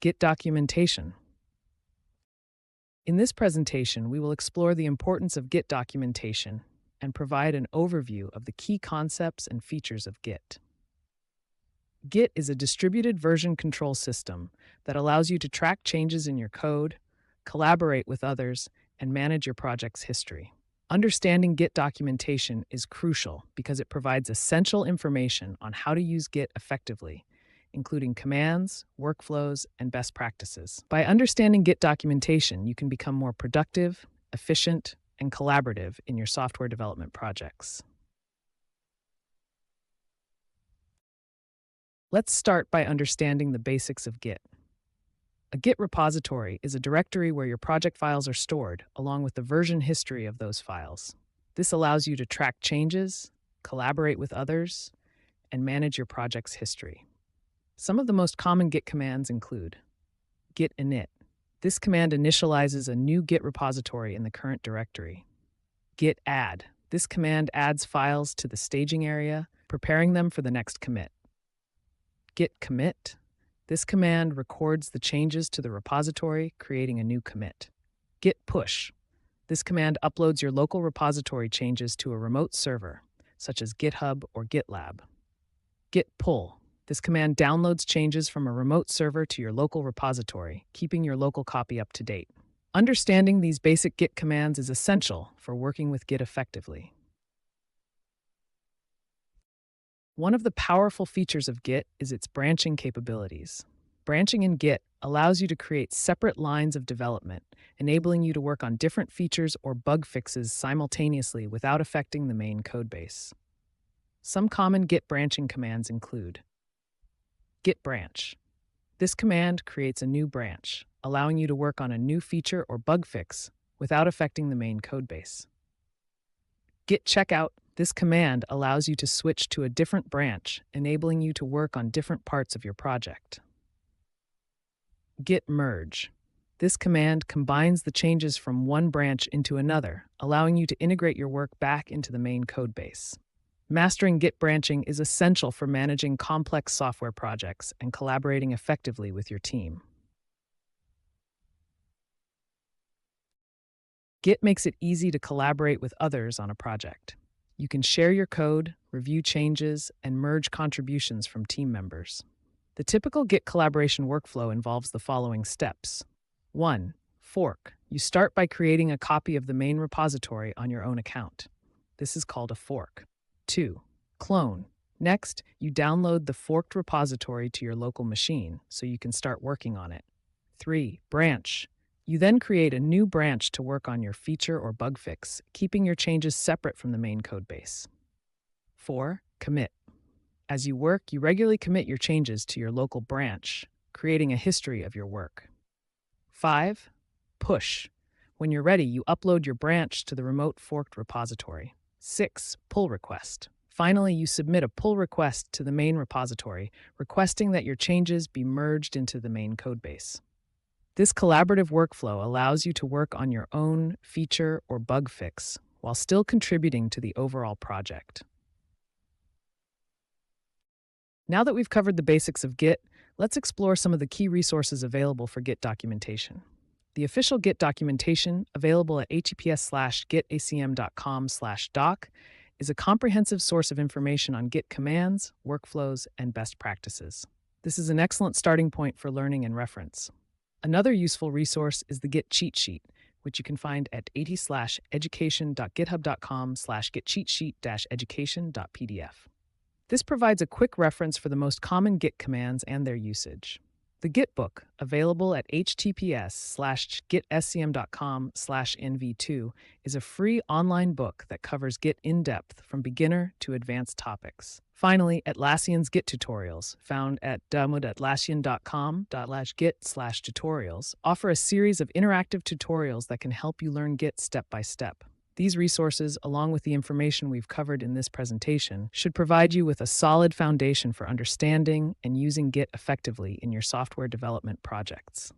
Git documentation. In this presentation, we will explore the importance of Git documentation and provide an overview of the key concepts and features of Git. Git is a distributed version control system that allows you to track changes in your code, collaborate with others, and manage your project's history. Understanding Git documentation is crucial because it provides essential information on how to use Git effectively, including commands, workflows, and best practices. By understanding Git documentation, you can become more productive, efficient, and collaborative in your software development projects. Let's start by understanding the basics of Git. A Git repository is a directory where your project files are stored, along with the version history of those files. This allows you to track changes, collaborate with others, and manage your project's history. Some of the most common Git commands include git init. This command initializes a new Git repository in the current directory. Git add. This command adds files to the staging area, preparing them for the next commit. Git commit. This command records the changes to the repository, creating a new commit. Git push. This command uploads your local repository changes to a remote server, such as GitHub or GitLab. Git pull. This command downloads changes from a remote server to your local repository, keeping your local copy up to date. Understanding these basic Git commands is essential for working with Git effectively. One of the powerful features of Git is its branching capabilities. Branching in Git allows you to create separate lines of development, enabling you to work on different features or bug fixes simultaneously without affecting the main codebase. Some common Git branching commands include git branch. This command creates a new branch, allowing you to work on a new feature or bug fix without affecting the main codebase. Git checkout. This command allows you to switch to a different branch, enabling you to work on different parts of your project. Git merge. This command combines the changes from one branch into another, allowing you to integrate your work back into the main codebase. Mastering Git branching is essential for managing complex software projects and collaborating effectively with your team. Git makes it easy to collaborate with others on a project. You can share your code, review changes, and merge contributions from team members. The typical Git collaboration workflow involves the following steps. 1. Fork. You start by creating a copy of the main repository on your own account. This is called a fork. 2. Clone. Next, you download the forked repository to your local machine so you can start working on it. 3. Branch. You then create a new branch to work on your feature or bug fix, keeping your changes separate from the main codebase. 4. Commit. As you work, you regularly commit your changes to your local branch, creating a history of your work. 5. Push. When you're ready, you upload your branch to the remote forked repository. 6. Pull request. Finally, you submit a pull request to the main repository, requesting that your changes be merged into the main codebase. This collaborative workflow allows you to work on your own feature or bug fix while still contributing to the overall project. Now that we've covered the basics of Git, let's explore some of the key resources available for Git documentation. The official Git documentation, available at https:/gitacm.com/doc, is a comprehensive source of information on Git commands, workflows, and best practices. This is an excellent starting point for learning and reference. Another useful resource is the Git cheat sheet, which you can find at at/education.github.com/gitcheatsheet-education.pdf. This provides a quick reference for the most common Git commands and their usage. The Git book, available at https:/gitscm.com/nv2, is a free online book that covers Git in depth from beginner to advanced topics. Finally, Atlassian's Git tutorials, found at download@atlassian.com/git/tutorials, offer a series of interactive tutorials that can help you learn Git step by step. These resources, along with the information we've covered in this presentation, should provide you with a solid foundation for understanding and using Git effectively in your software development projects.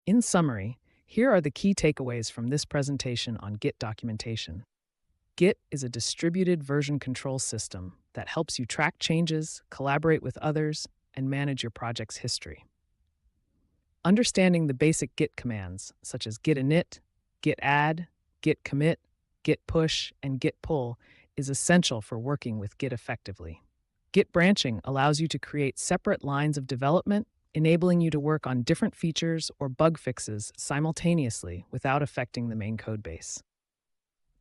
In summary, here are the key takeaways from this presentation on Git documentation. Git is a distributed version control system that helps you track changes, collaborate with others, and manage your project's history. Understanding the basic Git commands, such as git init, git add, git commit, git push, and git pull, is essential for working with Git effectively. Git branching allows you to create separate lines of development, enabling you to work on different features or bug fixes simultaneously without affecting the main codebase.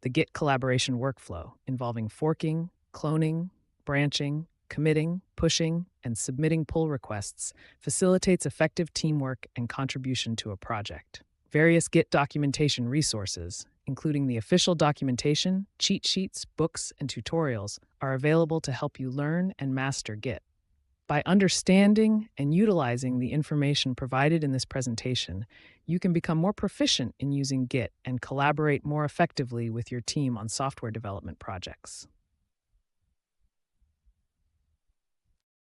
The Git collaboration workflow, involving forking, cloning, branching, committing, pushing, and submitting pull requests, facilitates effective teamwork and contribution to a project. Various Git documentation resources, including the official documentation, cheat sheets, books, and tutorials, are available to help you learn and master Git. By understanding and utilizing the information provided in this presentation, you can become more proficient in using Git and collaborate more effectively with your team on software development projects.